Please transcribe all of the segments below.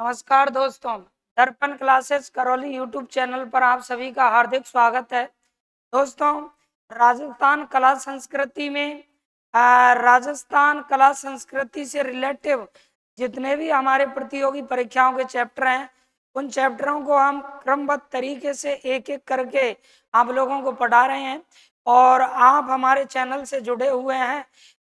नमस्कार दोस्तों। दर्पण क्लासेस करौली यूट्यूब चैनल पर आप सभी का हार्दिक स्वागत है। दोस्तों, राजस्थान कला संस्कृति में राजस्थान कला संस्कृति से रिलेटिव जितने भी हमारे प्रतियोगी परीक्षाओं के चैप्टर हैं, उन चैप्टरों को हम क्रमबद्ध तरीके से एक एक करके आप लोगों को पढ़ा रहे हैं और आप हमारे चैनल से जुड़े हुए हैं,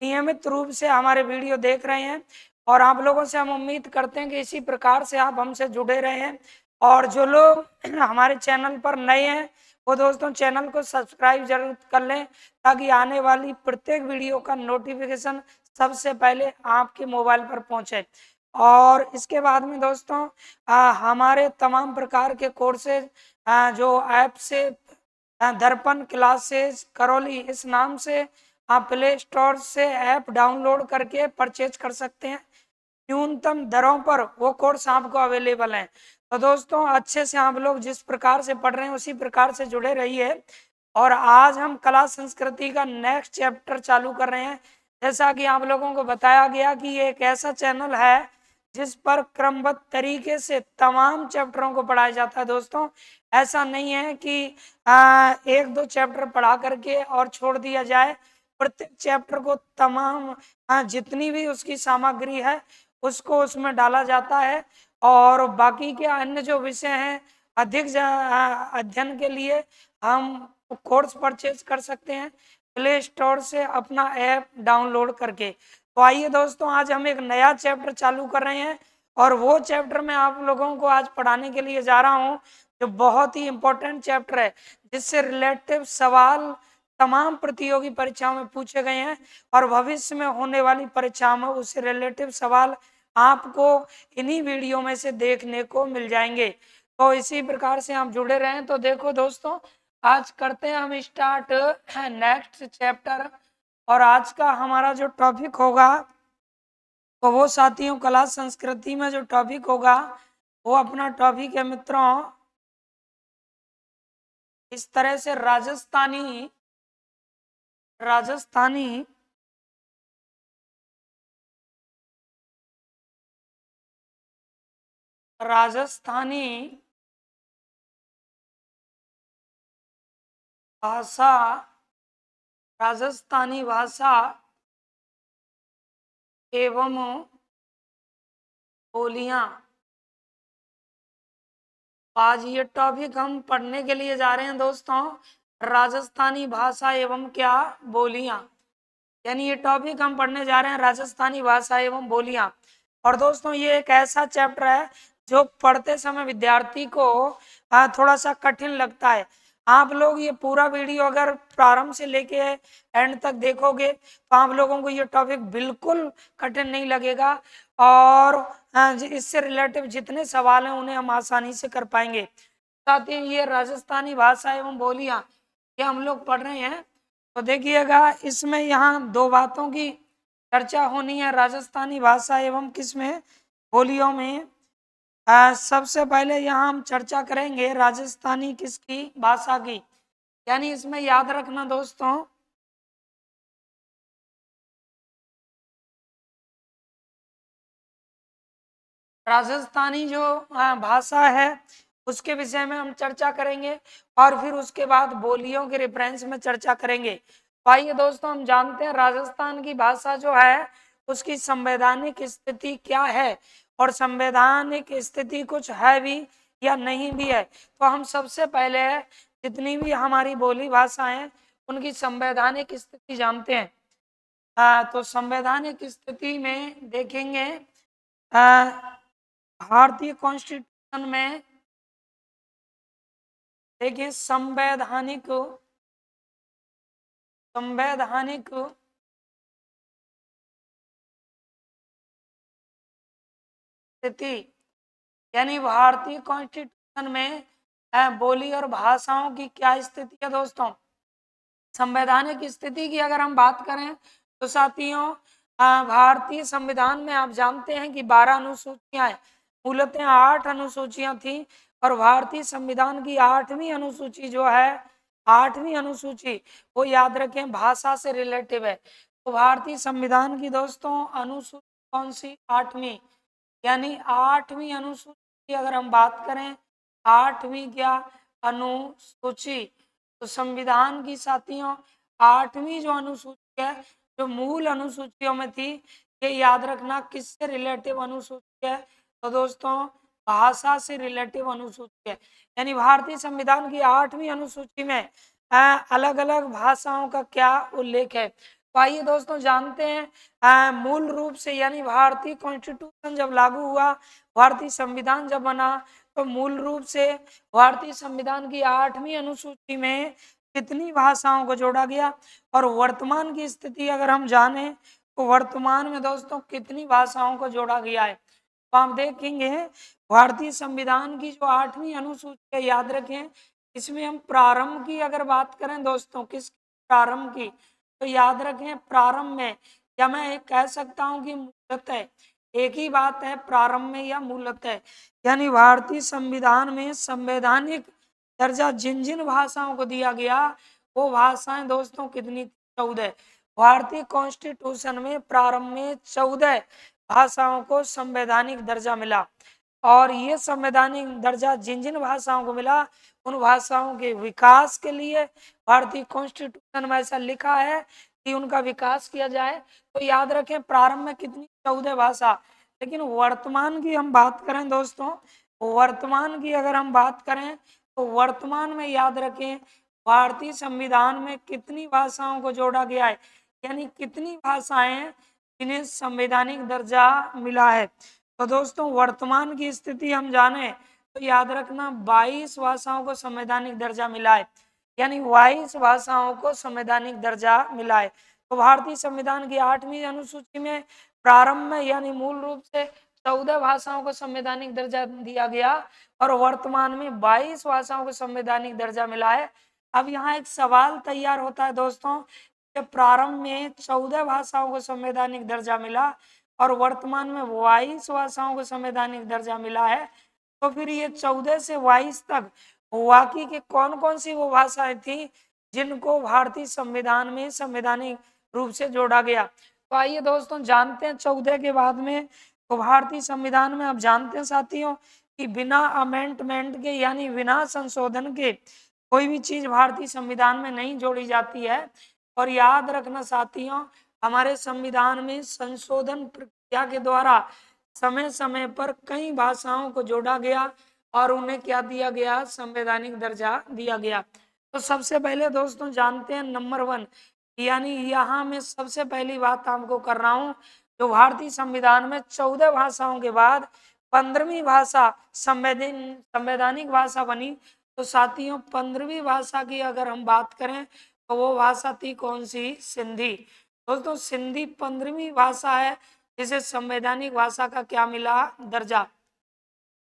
नियमित रूप से हमारे वीडियो देख रहे हैं और आप लोगों से हम उम्मीद करते हैं कि इसी प्रकार से आप हमसे जुड़े रहें। और जो लोग हमारे चैनल पर नए हैं वो दोस्तों चैनल को सब्सक्राइब जरूर कर लें ताकि आने वाली प्रत्येक वीडियो का नोटिफिकेशन सबसे पहले आपके मोबाइल पर पहुंचे। और इसके बाद में दोस्तों हमारे तमाम प्रकार के कोर्सेज जो ऐप से दर्पण क्लासेस करौली इस नाम से आप प्ले स्टोर से ऐप डाउनलोड करके परचेज कर सकते हैं। न्यूनतम दरों पर वो कोर्स आपको अवेलेबल है। तो दोस्तों अच्छे से आप लोग जिस प्रकार से पढ़ रहे हैं उसी प्रकार से जुड़े रहिए। और आज हम कला संस्कृति का नेक्स्ट चैप्टर चालू कर रहे हैं। जैसा कि आप लोगों को बताया गया कि ये एक ऐसा चैनल है जिस पर क्रमबद्ध तरीके से तमाम चैप्टरों को पढ़ाया जाता है। दोस्तों, ऐसा नहीं है कि एक दो चैप्टर पढ़ा करके और छोड़ दिया जाए। प्रत्येक चैप्टर को तमाम जितनी भी उसकी सामग्री है उसको उसमें डाला जाता है। और बाकी के अन्य जो विषय हैं अधिक अध्ययन के लिए हम कोर्स परचेज कर सकते हैं प्ले स्टोर से अपना ऐप डाउनलोड करके। तो आइए दोस्तों, आज हम एक नया चैप्टर चालू कर रहे हैं और वो चैप्टर मैं आप लोगों को आज पढ़ाने के लिए जा रहा हूँ जो बहुत ही इम्पोर्टेंट चैप्टर है, जिससे रिलेटिव सवाल तमाम प्रतियोगी परीक्षाओं में पूछे गए हैं और भविष्य में होने वाली परीक्षाओं में उससे रिलेटिव सवाल आपको इन्हीं वीडियो में से देखने को मिल जाएंगे। तो इसी प्रकार से आप जुड़े रहें। तो देखो दोस्तों, आज करते हैं हम स्टार्ट नेक्स्ट चैप्टर। और आज का हमारा जो टॉपिक होगा तो वो साथियों कला संस्कृति में जो टॉपिक होगा वो अपना टॉपिक है मित्रों इस तरह से राजस्थानी राजस्थानी राजस्थानी भाषा राजस्थानी भाषा एवं बोलियां। आज ये टॉपिक हम पढ़ने के लिए जा रहे हैं दोस्तों, राजस्थानी भाषा एवं क्या बोलियां। यानी ये टॉपिक हम पढ़ने जा रहे हैं राजस्थानी भाषा एवं बोलियां। और दोस्तों ये एक ऐसा चैप्टर है जो पढ़ते समय विद्यार्थी को थोड़ा सा कठिन लगता है। आप लोग ये पूरा वीडियो अगर प्रारंभ से लेके एंड तक देखोगे तो आप लोगों को ये टॉपिक बिल्कुल कठिन नहीं लगेगा और इससे रिलेटिव जितने सवाल हैं उन्हें हम आसानी से कर पाएंगे। साथ ही ये राजस्थानी भाषा एवं बोलियां ये हम लोग पढ़ रहे हैं। तो देखिएगा इसमें यहाँ दो बातों की चर्चा होनी है, राजस्थानी भाषा एवं किसमें बोलियों में। सबसे पहले यहाँ हम चर्चा करेंगे राजस्थानी किसकी भाषा की। यानी इसमें याद रखना दोस्तों, राजस्थानी जो भाषा है उसके विषय में हम चर्चा करेंगे और फिर उसके बाद बोलियों के रेफरेंस में चर्चा करेंगे। तो आइए दोस्तों, हम जानते हैं राजस्थान की भाषा जो है उसकी संवैधानिक स्थिति क्या है और संवैधानिक स्थिति कुछ है भी या नहीं भी है। तो हम सबसे पहले जितनी भी हमारी बोली भाषाएं हैं उनकी संवैधानिक स्थिति जानते हैं। तो संवैधानिक स्थिति में देखेंगे भारतीय कॉन्स्टिट्यूशन में देखिए संवैधानिक संवैधानिक स्थिति यानी भारतीय कॉन्स्टिट्यूशन में बोली और भाषाओं की क्या स्थिति है दोस्तों। संवैधानिक स्थिति की अगर हम बात करें तो साथियों भारतीय संविधान में आप जानते हैं कि 12 अनुसूचियां हैं। मूलतः 8 अनुसूचियां थी और भारतीय संविधान की 8वीं अनुसूची जो है 8वीं अनुसूची वो याद रखें भाषा से रिलेटिव है। तो भारतीय संविधान की दोस्तों अनुसूची कौन सी 8वीं यानी 8वीं अनुसूची की अगर हम बात करें, 8वीं क्या अनुसूची, तो संविधान की साथियों 8वीं जो अनुसूची है, जो मूल अनुसूचियों में थी, ये याद रखना किससे रिलेटिव अनुसूची है, तो दोस्तों भाषा से रिलेटिव अनुसूची है। यानी भारतीय संविधान की 8वीं अनुसूची में अलग अलग भाषाओं का क्या उल्लेख है। तो आइए दोस्तों जानते हैं मूल रूप से, यानी भारतीय कॉन्स्टिट्यूशन जब लागू हुआ, भारतीय संविधान जब बना, तो मूल रूप से भारतीय संविधान की 8वीं अनुसूची में कितनी भाषाओं को जोड़ा गया, और वर्तमान की स्थिति अगर हम जाने तो वर्तमान में दोस्तों कितनी भाषाओं को जोड़ा गया है। तो हम देखेंगे भारतीय संविधान की जो 8वीं अनुसूची है, याद रखें, इसमें हम प्रारंभ की अगर बात करें दोस्तों, किस प्रारंभ की, तो याद रखें प्रारंभ में, या मैं एक कह सकता हूं कि मूलतः, एक ही बात है प्रारंभ में या मूलतः। यानी भारतीय संविधान में संवैधानिक दर्जा जिन जिन भाषाओं को दिया गया, वो भाषाएं दोस्तों कितनी, 14। भारतीय कॉन्स्टिट्यूशन में प्रारंभ में 14 भाषाओं को संवैधानिक दर्जा मिला, और ये संवैधानिक दर्जा जिन जिन भाषाओं को मिला, उन भाषाओं के विकास के लिए भारतीय कॉन्स्टिट्यूशन में ऐसा लिखा है कि उनका विकास किया जाए। तो याद रखें प्रारंभ में कितनी, 14 भाषा। लेकिन वर्तमान की हम बात करें दोस्तों, वर्तमान की अगर हम बात करें, तो वर्तमान में याद रखें भारतीय संविधान में कितनी भाषाओं को जोड़ा गया है, यानी कितनी भाषाएं जिन्हें संवैधानिक दर्जा मिला है। तो दोस्तों वर्तमान की स्थिति हम जाने तो याद रखना 22 भाषाओं को संवैधानिक दर्जा मिला है, यानी 22 भाषाओं को संवैधानिक दर्जा मिला है। तो भारतीय संविधान की 8वीं अनुसूची में प्रारंभ में यानी मूल रूप से 14 भाषाओं को संवैधानिक दर्जा दिया गया, और वर्तमान में 22 भाषाओं को संवैधानिक दर्जा मिला है। अब यहाँ एक सवाल तैयार होता है दोस्तों, कि प्रारंभ में 14 भाषाओं को संवैधानिक दर्जा मिला और वर्तमान में 22 भाषाओं को संवैधानिक दर्जा मिला है, तो फिर ये 14 से 22 तक बाकी के कौन कौन सी वो भाषाएं थी जिनको भारतीय संविधान में संवैधानिक रूप से जोड़ा गया। तो आइए दोस्तों जानते हैं 14 के बाद में, तो भारतीय संविधान में आप जानते हैं साथियों कि बिना अमेंडमेंट के, यानी बिना संशोधन के कोई भी चीज भारतीय संविधान में नहीं जोड़ी जाती है। और याद रखना साथियों, हमारे संविधान में संशोधन प्रक्रिया के द्वारा समय समय पर कई भाषाओं को जोड़ा गया और उन्हें क्या दिया गया, संवैधानिक दर्जा दिया गया। तो सबसे पहले दोस्तों जानते हैं नंबर 1, यानी यहाँ मैं सबसे पहली बात आपको कर रहा हूँ, जो भारतीय संविधान में 14 भाषाओं के बाद 15वीं भाषा संवैधानिक भाषा बनी। तो साथियों 15वीं भाषा की अगर हम बात करें, तो वो भाषा थी कौन सी, सिंधी। दोस्तों सिंधी 15वीं भाषा है जिसे संवैधानिक भाषा का क्या मिला, दर्जा।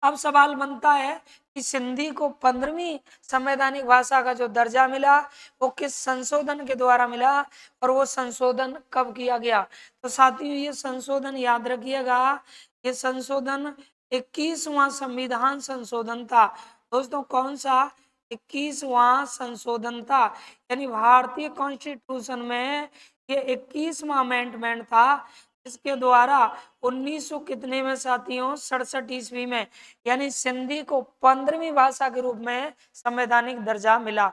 अब सवाल बनता है कि सिंधी को 15वीं संवैधानिक भाषा का जो दर्जा मिला, वो किस संशोधन के द्वारा मिला, और वो संशोधन कब किया गया। तो साथियों ये संशोधन याद रखिएगा, ये संशोधन 21वां संविधान संशोधन था। दोस्तों कौन सा, 21वां संशोधन था, यानी भारतीय कॉन्स्टिट्यूशन में ये 21वां अमेंडमेंट था, इसके द्वारा 1900 कितने में साथियों, 67 ईस्वी में, यानी सिंधी को 15वीं भाषा के रूप में संवैधानिक दर्जा मिला।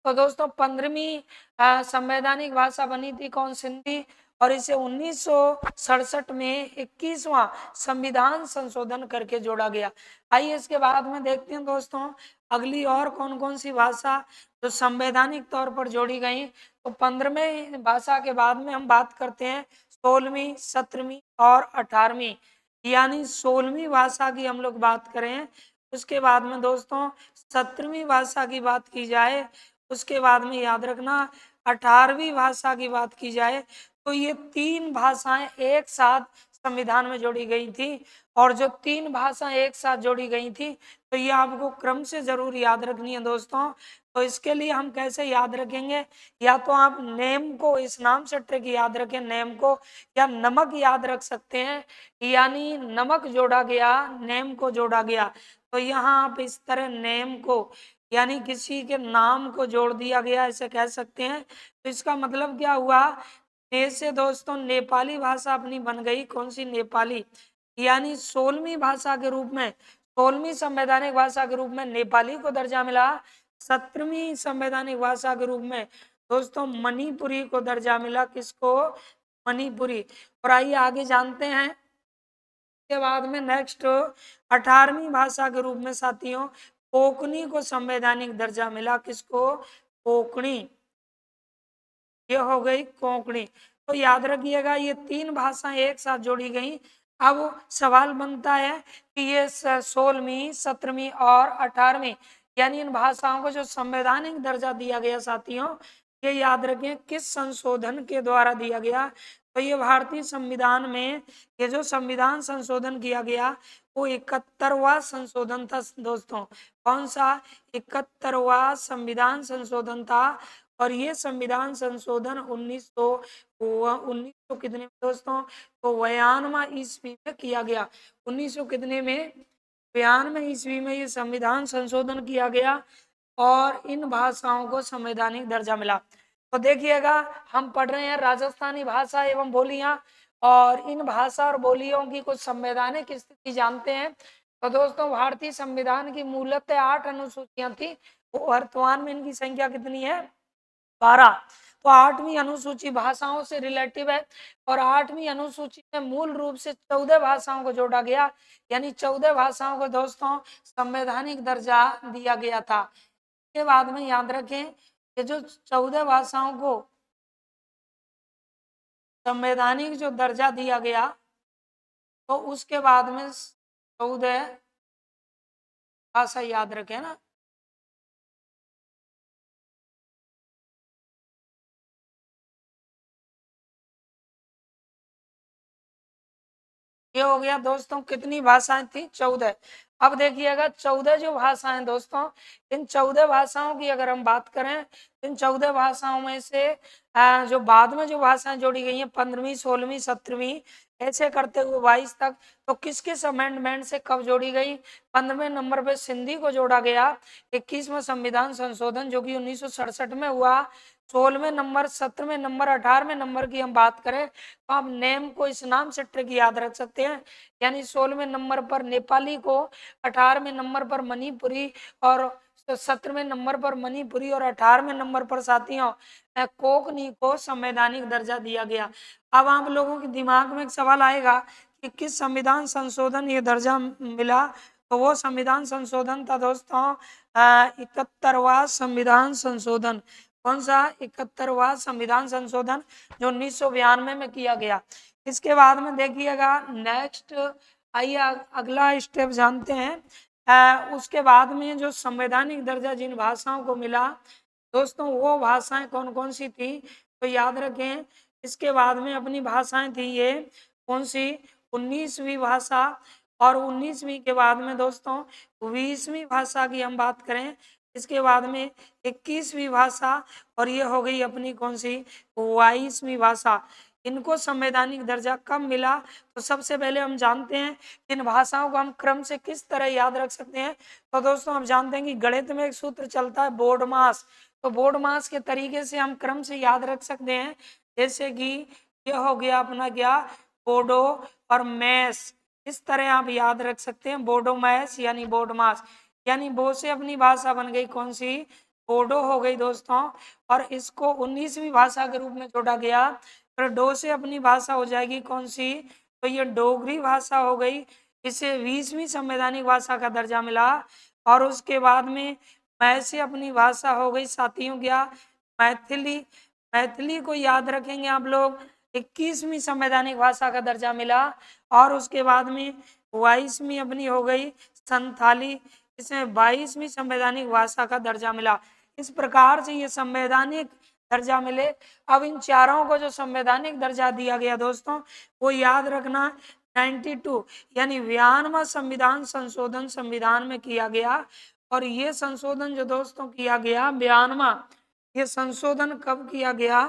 तो दोस्तों 15वीं संवैधानिक भाषा बनी थी कौन, सिंधी, और इसे 1967 में 21वां संविधान संशोधन करके जोड़ा गया। आइए इसके बाद में देखते हैं दोस्तों अगली और कौन कौन सी भाषा जो संवैधानिक तौर पर जोड़ी गई। तो 15वें भाषा के बाद में हम बात करते हैं 16वीं, 17वीं और 18वीं, यानी 16वीं भाषा की हम लोग बात करें। उसके बाद में दोस्तों 17वीं भाषा की बात की जाए, उसके बाद में याद रखना 18वीं भाषा की बात की जाए। तो ये 3 भाषाएं एक साथ संविधान में जोड़ी गई थी, और जो 3 भाषाएं एक साथ जोड़ी गई थी, तो ये आपको क्रम से जरूर याद रखनी है दोस्तों। तो इसके लिए हम कैसे याद रखेंगे, या तो आप नेम को इस नाम से ट्रिक याद रखें, नेम को, या नमक याद रख सकते हैं, यानी नमक जोड़ा गया, नेम को जोड़ा गया। तो यहाँ आप इस तरह नेम को, यानी किसी के नाम को जोड़ दिया गया, ऐसे कह सकते हैं। तो इसका मतलब क्या हुआ, ने से दोस्तों नेपाली भाषा अपनी बन गई, कौन सी, नेपाली, यानी 16वीं भाषा के रूप में, 16वीं संवैधानिक भाषा के रूप में नेपाली को दर्जा मिला। 17वीं संवैधानिक भाषा के रूप में दोस्तों मणिपुरी को दर्जा मिला। किसको? मणिपुरी। और आइए आगे जानते हैं। के बाद में नेक्स्ट 18वीं भाषा के रूप में साथियों कोंकणी को संवैधानिक दर्जा मिला। किसको? कोंकणी। ये हो गई कोंकणी। तो याद रखिएगा ये 3 भाषाएं एक साथ जोड़ी गई। अब सवाल बनता है कि ये 16वीं, 17वीं और 18वीं यानी इन भाषाओं को जो संवैधानिक दर्जा दिया गया साथियों, ये याद रखें किस संशोधन के द्वारा दिया गया। तो ये भारतीय संविधान में ये जो संविधान संशोधन किया गया वो 71वां संशोधन था दोस्तों। कौन सा? 71वां संविधान संशोधन था। और ये संविधान संशोधन 1900 कितने में दोस्तों? तो 92 ईस्वी में किया गया। 1900 कितने में? 92 ईस्वी में ये संविधान संशोधन किया गया और इन भाषाओं को संवैधानिक दर्जा मिला। तो देखिएगा हम पढ़ रहे हैं राजस्थानी भाषा एवं बोलियां और इन भाषा और बोलियों की कुछ संवैधानिक स्थिति जानते हैं। तो दोस्तों भारतीय संविधान की मूलतः 8 अनुसूचियां थी। वर्तमान में इनकी संख्या कितनी है? 12। तो 8वीं अनुसूची भाषाओं से रिलेटिव है और 8वीं अनुसूची में मूल रूप से 14 भाषाओं को जोड़ा गया, यानी 14 भाषाओं को दोस्तों संवैधानिक दर्जा दिया गया था। के बाद में याद रखें कि जो 14 भाषाओं को संवैधानिक जो दर्जा दिया गया तो उसके बाद में 14 भाषा याद रखें ना। ये हो गया दोस्तों कितनी भाषाएं थी? 14। अब देखिएगा 14 जो भाषाएं दोस्तों, इन 14 भाषाओं की अगर हम बात करें, इन 14 भाषाओं में से जो बाद में जो भाषाएं जोड़ी गई हैं 15वीं, 16वीं, 17वीं ऐसे करते हुए 22 तक, तो किस किस अमेंडमेंट से कब जोड़ी गई? 15वें नंबर पे सिंधी को जोड़ा गया 21वां संविधान संशोधन जो कि 1967 में हुआ। 16वें नंबर, 17वें नंबर, 18वें नंबर की हम बात करें तो आप नेम को इस नाम से ट्रिक याद रख सकते हैं, यानी 16वें नंबर पर नेपाली को, 18वें नंबर पर मणिपुरी और 17वें नंबर पर मणिपुरी और 18वें नंबर पर साथियों कोंकणी को संवैधानिक दर्जा दिया गया। अब आप लोगों के दिमाग में एक सवाल आएगा कि किस संविधान संशोधन ये दर्जा मिला? तो वो संविधान संशोधन था दोस्तों 71वां संविधान संशोधन। कौन सा? 71वां संविधान संशोधन जो 1992 में किया गया। इसके बाद में देखिएगा नेक्स्ट, आइए अगला स्टेप जानते हैं। उसके बाद में जो संवैधानिक दर्जा जिन भाषाओं को मिला दोस्तों वो भाषाएं कौन कौन सी थी? तो याद रखें इसके बाद में अपनी भाषाएं थी ये कौन सी? 19वीं भाषा। और 19वीं के बाद में दोस्तों 20वीं भाषा की हम बात करें, इसके बाद में 21वीं भाषा और ये हो गई अपनी कौन सी? 22वीं भाषा। इनको संवैधानिक दर्जा कब मिला? तो सबसे पहले हम जानते हैं इन भाषाओं को हम क्रम से किस तरह याद रख सकते हैं। तो दोस्तों हम जानते हैं कि गणित में एक सूत्र चलता है बोर्ड मास। तो बोर्ड मास के तरीके से हम क्रम से याद रख सकते हैं, जैसे कि ये हो गया अपना क्या? बोडो और मैस। इस तरह आप याद रख सकते हैं बोडो मैस यानी बोर्ड मास। यानी बो से अपनी भाषा बन गई कौन सी? बोडो हो गई दोस्तों। और इसको 19वीं भाषा के रूप में जोड़ा गया। फिर डो से अपनी भाषा हो जाएगी कौन सी? तो ये डोगरी भाषा हो गई। इसे 20वीं संवैधानिक भाषा का दर्जा मिला। और उसके बाद में मैं से अपनी भाषा हो गई साथियों क्या? मैथिली। मैथिली को याद रखेंगे आप लोग, 21वीं संवैधानिक भाषा का दर्जा मिला। और उसके बाद में 22वीं अपनी हो गई संथाली, इसमें 22वीं संवैधानिक भाषा का दर्जा मिला। इस प्रकार से ये संवैधानिक दर्जा मिले। अब इन चारों को जो संवैधानिक दर्जा दिया गया दोस्तों वो याद रखना 92 यानी 92वां संविधान संशोधन संविधान में किया गया। और ये संशोधन जो दोस्तों किया गया 92वां, ये संशोधन कब किया गया?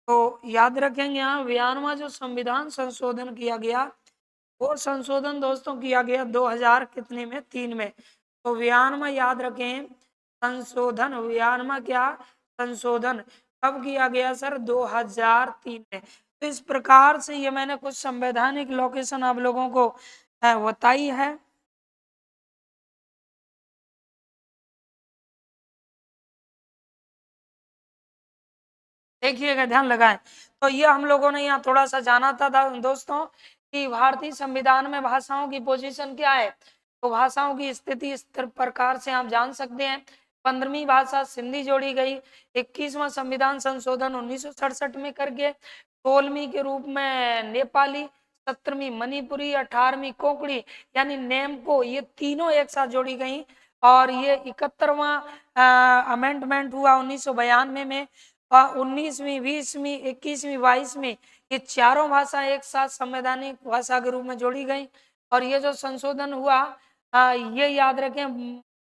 तो याद रखेंगे यहाँ 92वां जो संविधान संशोधन किया गया वो संशोधन दोस्तों किया गया 2000 कितने में? 3 में। तो 92वां याद रखें संशोधन, 92वां क्या? संशोधन कब किया गया सर? 2003 में। तो इस प्रकार से ये मैंने कुछ संवैधानिक लोकेशन आप लोगों को बताई है। देखिएगा, ध्यान लगाएं। तो ये हम लोगों ने यहाँ थोड़ा सा जाना था दोस्तों कि भारतीय संविधान में भाषाओं की पोजीशन क्या है। तो भाषाओं की स्थिति इस प्रकार से आप जान सकते हैं। 15वीं भाषा सिंधी जोड़ी गई। 21वां संविधान संशोधन 1967 में करके 16वीं के रूप में नेपाली, 17वीं मणिपुरी, 18वीं कोंकणी यानी नेमको, ये तीनों एक साथ जोड़ी गई। और ये 71वां अमेंडमेंट हुआ 1992 में। 19वीं, 20वीं, 21वीं, 22वीं, ये चारों भाषा एक साथ संवैधानिक भाषा के रूप में जोड़ी गई। और ये जो संशोधन हुआ, ये याद रखें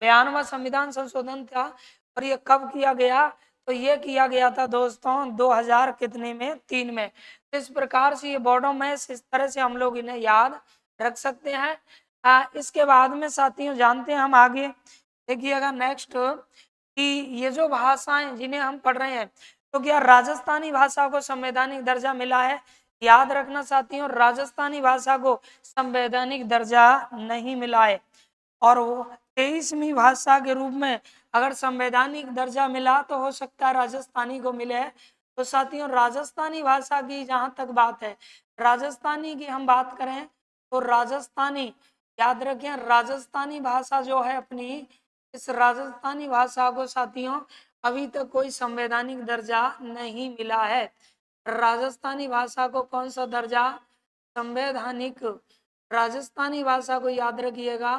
92वां संविधान संशोधन था। और ये कब किया गया? तो ये किया गया था दोस्तों 2000 कितने में, 3 में। इस प्रकार से ये बॉर्डर में इस तरह से हम लोग इन्हें याद रख सकते हैं। इसके बाद में साथियों जानते हैं हम आगे। देखिएगा नेक्स्ट कि ये जो भाषाएं जिन्हें हम पढ़ रहे हैं, तो क्या राजस्थानी भाषा को संवैधानिक दर्जा मिला है? याद रखना साथियों, राजस्थानी भाषा को संवैधानिक दर्जा नहीं मिला है। और वो 23वीं भाषा के रूप में अगर संवैधानिक दर्जा मिला तो हो सकता है राजस्थानी को मिले। तो साथियों राजस्थानी भाषा की जहाँ तक बात है, राजस्थानी की हम बात करें तो राजस्थानी, याद रखें राजस्थानी भाषा जो है अपनी, इस राजस्थानी भाषा को साथियों अभी तक कोई संवैधानिक दर्जा नहीं मिला है। राजस्थानी भाषा को कौन सा दर्जा? संवैधानिक। राजस्थानी भाषा को याद रखिएगा,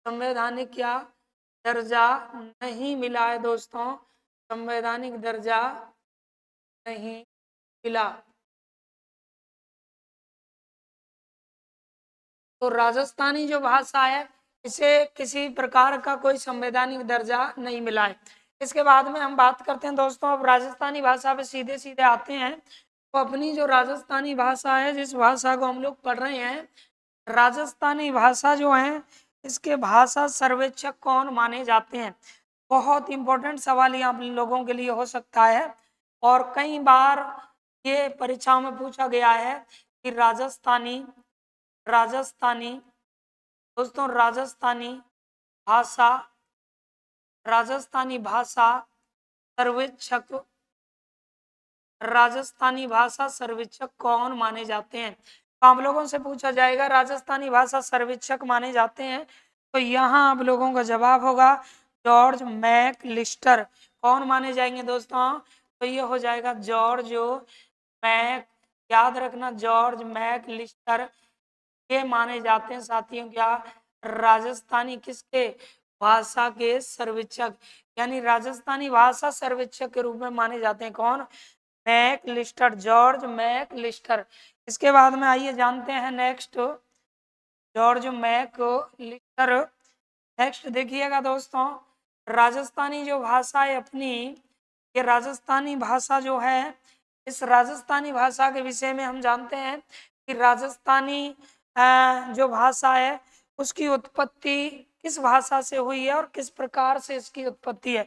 संवैधानिक क्या दर्जा नहीं मिला है दोस्तों, संवैधानिक दर्जा नहीं मिला। तो राजस्थानी जो भाषा है इसे किसी प्रकार का कोई संवैधानिक दर्जा नहीं मिला है। इसके बाद में हम बात करते हैं दोस्तों, अब राजस्थानी भाषा पे सीधे सीधे आते हैं। तो अपनी जो राजस्थानी भाषा है, जिस भाषा को हम लोग पढ़ रहे हैं, राजस्थानी भाषा जो है, इसके भाषा सर्वेक्षक कौन माने जाते हैं? बहुत इंपॉर्टेंट सवाल ये आप लोगों के लिए हो सकता है और कई बार ये परीक्षाओं में पूछा गया है कि राजस्थानी राजस्थानी दोस्तों राजस्थानी भाषा सर्वेक्षक, राजस्थानी भाषा सर्वेक्षक कौन माने जाते हैं? तो आप लोगों से पूछा जाएगा राजस्थानी भाषा सर्वेक्षक माने जाते हैं, तो यहाँ आप लोगों का जवाब होगा जॉर्ज मैक लिस्टर। कौन माने जाएंगे दोस्तों? तो ये हो जाएगा जॉर्ज मैक, याद रखना जॉर्ज मैक लिस्टर ये माने जाते हैं साथियों क्या? राजस्थानी किसके भाषा के सर्वेक्षक, यानी राजस्थानी भाषा सर्वेक्षक के रूप में माने जाते हैं। कौन? McLister, George McLister. इसके बाद में आइए जानते हैं next, George McLister. Next देखिएगा दोस्तों, राजस्थानी जो भाषा है अपनी, ये राजस्थानी भाषा जो है, इस राजस्थानी भाषा के विषय में हम जानते हैं कि राजस्थानी जो भाषा है उसकी उत्पत्ति किस भाषा से हुई है और किस प्रकार से इसकी उत्पत्ति है।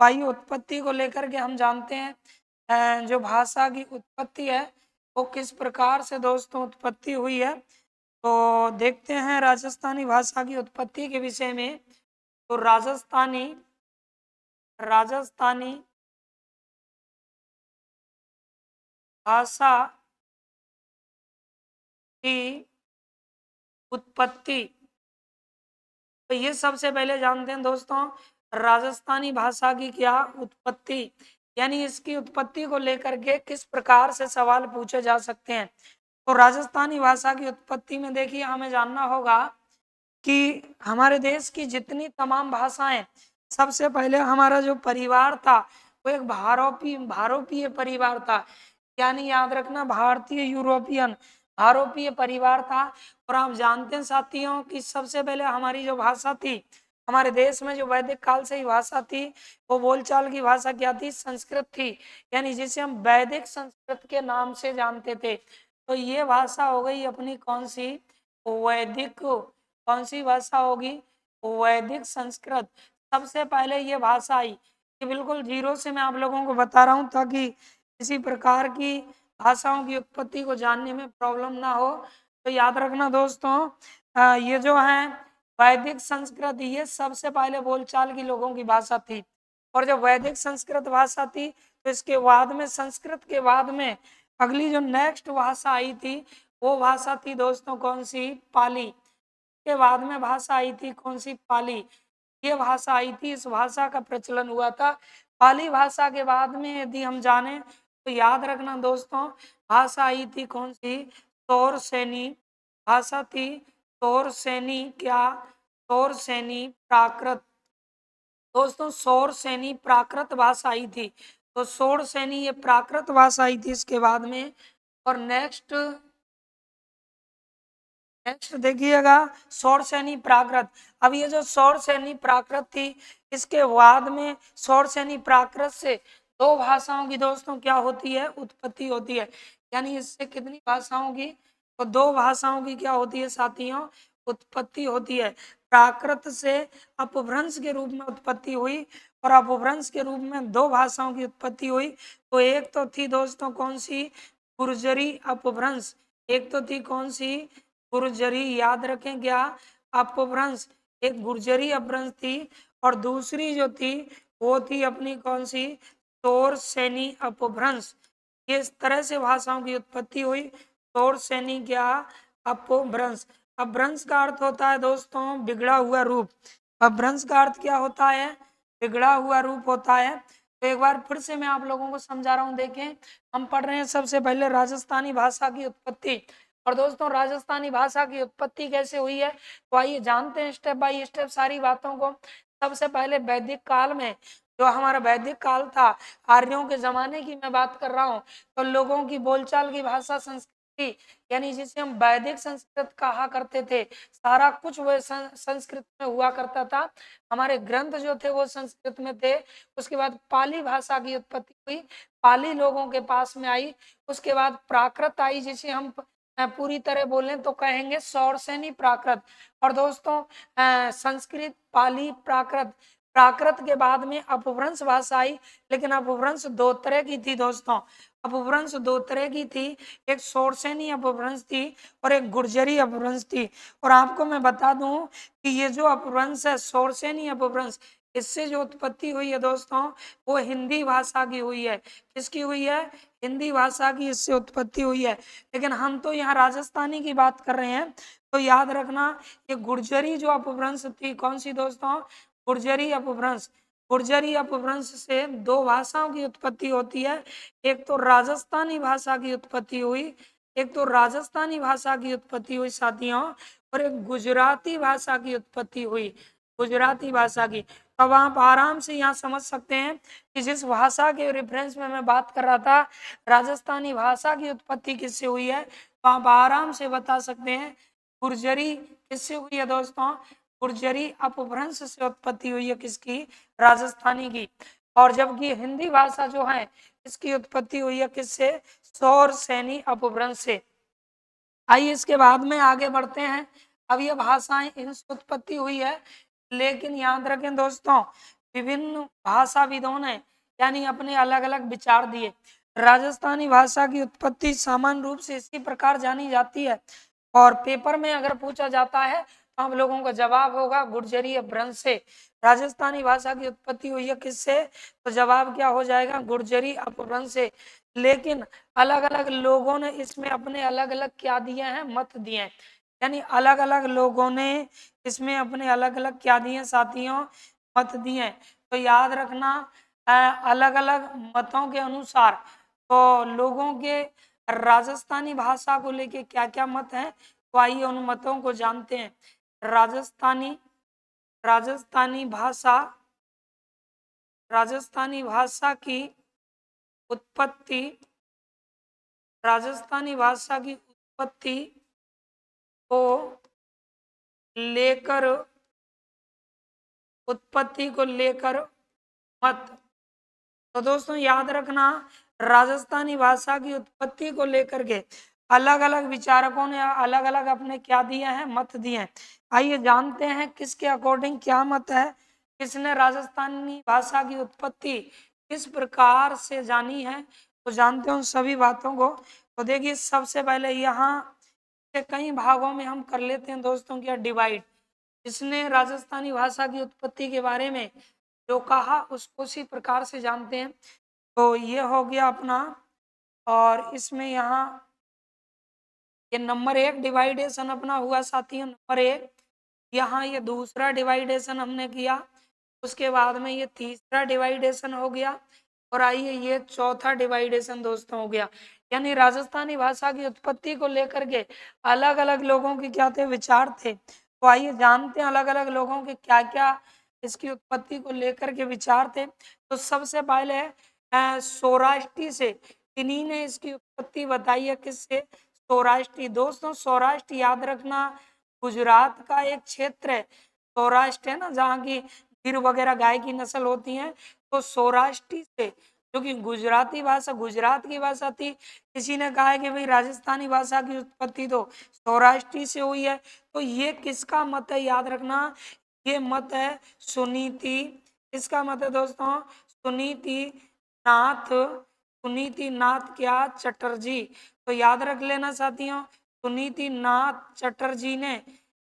वायु उत्पत्ति को लेकर के हम जानते हैं जो भाषा की उत्पत्ति है वो किस प्रकार से दोस्तों उत्पत्ति हुई है। तो देखते हैं राजस्थानी भाषा की उत्पत्ति के विषय में। तो राजस्थानी भाषा की उत्पत्ति, तो ये सबसे पहले जानते हैं दोस्तों राजस्थानी भाषा की क्या उत्पत्ति, यानी इसकी उत्पत्ति को लेकर के किस प्रकार से सवाल पूछे जा सकते हैं। तो राजस्थानी भाषा की उत्पत्ति में देखिए हमें जानना होगा कि हमारे देश की जितनी तमाम भाषाएं, सबसे पहले हमारा जो परिवार था वो एक भारोपीय परिवार था, यानी याद रखना भारतीय यूरोपियन आरोपीय परिवार था। और आप जानते हैं साथियों कि सबसे पहले हमारी जो भाषा थी हमारे देश में, जो वैदिक काल से ही भाषा थी, वो बोलचाल की भाषा क्या थी? संस्कृत थी, यानी जिसे हम वैदिक संस्कृत के नाम से जानते थे। तो ये भाषा हो गई अपनी कौन सी? वैदिक। कौन सी भाषा होगी? वैदिक संस्कृत। सबसे पहले ये भाषा आई, कि बिल्कुल जीरो से मैं आप लोगों को बता रहा हूँ ताकि किसी प्रकार की भाषाओं की उत्पत्ति को जानने में प्रॉब्लम ना हो। तो याद रखना दोस्तों, ये जो है वैदिक संस्कृत, ये सबसे पहले बोलचाल की लोगों की भाषा थी। और जब वैदिक संस्कृत भाषा थी तो इसके बाद में, संस्कृत के बाद में अगली जो नेक्स्ट भाषा आई थी वो भाषा थी दोस्तों कौन सी? पाली। के बाद में भाषा आई थी कौन सी? पाली। ये भाषा आई थी, इस भाषा का प्रचलन हुआ था। पाली भाषा के बाद में यदि हम जाने तो याद रखना दोस्तों, भाषा आई थी कौन सी? तौरसेनी भाषा थी। तौरसेनी क्या? तौरसेनी प्राकृत। दोस्तों सौरसेनी प्राकृत भाषा आई थी। तो सौरसेनी ये प्राकृत भाषा आई थी इसके बाद में। और नेक्स्ट देखिएगा सौरसेनी प्राकृत। अब ये जो सौरसेनी प्राकृत थी, इसके बाद में सौरसेनी प्राकृत से दो भाषाओं की दोस्तों क्या होती है? उत्पत्ति होती है। यानी इससे कितनी भाषाओं की? तो दो भाषाओं की क्या होती है साथियों? उत्पत्ति होती है। प्राकृत से अपभ्रंश के रूप में उत्पत्ति हुई और अपभ्रंश के रूप में दो भाषाओं की उत्पत्ति हुई। तो एक तो थी दोस्तों कौन सी? गुर्जरी अपभ्रंश। एक तो थी कौन सी? गुर्जरी। याद रखें क्या? अपभ्रंश। एक गुर्जरी अपभ्रंश थी और दूसरी जो थी वो थी अपनी कौन सी? तौरसेनी अपभ्रंश। इस तरह से भाषाओं की उत्पत्ति हुई। तौरसेनी क्या? अपभ्रंश। अपभ्रंश का अर्थ होता है दोस्तों बिगड़ा हुआ रूप। अपभ्रंश का अर्थ क्या होता है? बिगड़ा हुआ रूप होता है। तो एक बार फिर से मैं आप लोगों को समझा रहा हूँ। देखें, हम पढ़ रहे हैं सबसे पहले राजस्थानी भाषा की उत्पत्ति। और दोस्तों राजस्थानी भाषा की उत्पत्ति कैसे हुई है तो आइए जानते हैं स्टेप बाय स्टेप सारी बातों को। सबसे पहले वैदिक काल में, जो हमारा वैदिक काल था, आर्यों के जमाने की मैं बात कर रहा हूँ, तो लोगों की बोलचाल की भाषा संस्कृति, यानी जिसे हम वैदिक संस्कृत कहा करते थे, सारा कुछ वह संस्कृत में हुआ करता था। हमारे ग्रंथ जो थे वो संस्कृत में थे। उसके बाद पाली भाषा की उत्पत्ति हुई, पाली लोगों के पास में आई। उसके बाद प्राकृत आई, जिसे हम पूरी तरह बोलें तो कहेंगे सौरसेनी प्राकृत। और दोस्तों संस्कृत, पाली, प्राकृत, प्राकृत के बाद में अपभ्रंश भाषा आई। लेकिन अपभ्रंश दो तरह की थी दोस्तों, अपभ्रंश दो तरह की थी। एक सौरसेनी अपभ्रंश थी और एक गुर्जरी अपभ्रंश थी। और आपको मैं बता दूं कि ये जो अपभ्रंश है सौरसेनी अपभ्रंश, इससे जो उत्पत्ति हुई है दोस्तों वो हिंदी भाषा की हुई है। किसकी हुई है? हिंदी भाषा की इससे उत्पत्ति हुई है। लेकिन हम तो यहाँ राजस्थानी की बात कर रहे हैं। तो याद रखना ये गुर्जरी जो अपभ्रंश थी, कौन सी दोस्तों? गुर्जरी अपभ्रंश। गुर्जरी अपभ्रंश से दो भाषाओं की उत्पत्ति होती है। एक तो राजस्थानी भाषा की उत्पत्ति हुई, एक तो राजस्थानी भाषा की उत्पत्ति हुई साथियों, और एक गुजराती भाषा की उत्पत्ति हुई, गुजराती भाषा की। अब आप आराम से यहाँ समझ सकते हैं कि जिस भाषा के रेफरेंस में मैं बात कर रहा था, राजस्थानी भाषा की उत्पत्ति किससे हुई है, तो आप आराम से बता सकते हैं गुर्जरी किससे हुई है दोस्तों? गुर्जरी अपभ्रंश से उत्पत्ति हुई है। किसकी? राजस्थानी की। और जबकि हिंदी भाषा जो है इसकी उत्पत्ति हुई है किससे? सौरसेनी अपभ्रंश से। आइए इसके बाद में आगे बढ़ते हैं। अब ये भाषाएं इनसे उत्पत्ति हुई है, लेकिन याद रखें दोस्तों विभिन्न भाषाविदों ने यानी अपने अलग अलग विचार दिए। राजस्थानी भाषा की उत्पत्ति सामान्य रूप से इसी प्रकार जानी जाती है, और पेपर में अगर पूछा जाता है तो हम लोगों का जवाब होगा गुर्जरी अपभ्रंश से। राजस्थानी भाषा की उत्पत्ति हुई है किससे? तो जवाब क्या हो जाएगा? गुर्जरी अपभ्रंश से। लेकिन अलग अलग लोगों ने इसमें अपने अलग अलग क्या दिए हैं? मत दिए हैं। यानी अलग अलग लोगों ने इसमें अपने अलग अलग क्या दिए साथियों? मत दिए। तो याद रखना अलग अलग मतों के अनुसार तो लोगों के राजस्थानी भाषा को लेके क्या क्या मत हैं, तो आइए उन मतों को जानते हैं। राजस्थानी राजस्थानी भाषा राजस्थानी भाषा की उत्पत्ति राजस्थानी भाषा की उत्पत्ति को लेकर मत। तो दोस्तों याद रखना राजस्थानी भाषा की उत्पत्ति को लेकर के अलग अलग विचारकों ने अलग अलग अपने क्या दिए हैं? मत दिए हैं। आइए जानते हैं किसके अकॉर्डिंग क्या मत है, किसने राजस्थानी भाषा की उत्पत्ति किस प्रकार से जानी है। तो जानते हो उन सभी बातों को। तो देखिए सबसे पहले यहाँ के कई भागों में हम कर लेते हैं दोस्तों क्या डिवाइड। इसने राजस्थानी भाषा की उत्पत्ति के बारे में जो कहा उसको उसी प्रकार से जानते हैं। तो ये हो गया अपना, और इसमें यहाँ ये नंबर 1 डिवाइडेशन अपना हुआ साथियों, नंबर 1। यहाँ ये दूसरा डिवाइडेशन हमने किया, उसके बाद में ये तीसरा डिवाइडेशन हो गया, और आइए ये चौथा डिवाइडेशन दोस्तों हो गया। यानी राजस्थानी भाषा की उत्पत्ति को लेकर के अलग अलग लोगों के क्या थे, विचार थे। तो आइए जानते हैं अलग अलग लोगों के क्या क्या इसकी उत्पत्ति को लेकर के विचार थे। तो सबसे पहले सौराष्ट्री से, इन्हीं ने इसकी उत्पत्ति बताई है। किससे? सौराष्ट्री। दोस्तों सौराष्ट्र याद रखना गुजरात का एक क्षेत्र है। सौराष्ट्र है ना, जहाँ की गिर वगैरह गाय की नस्ल होती है। तो सौराष्ट्री से, जो कि गुजराती भाषा गुजरात की भाषा थी, किसी ने कहा है कि भाई राजस्थानी भाषा की उत्पत्ति तो सौराष्ट्री से हुई है। तो ये किसका मत है याद रखना, ये मत है सुनीति। इसका मत है दोस्तों सुनीति नाथ, सुनीति नाथ क्या चटर्जी। तो याद रख लेना साथियों, सुनीति नाथ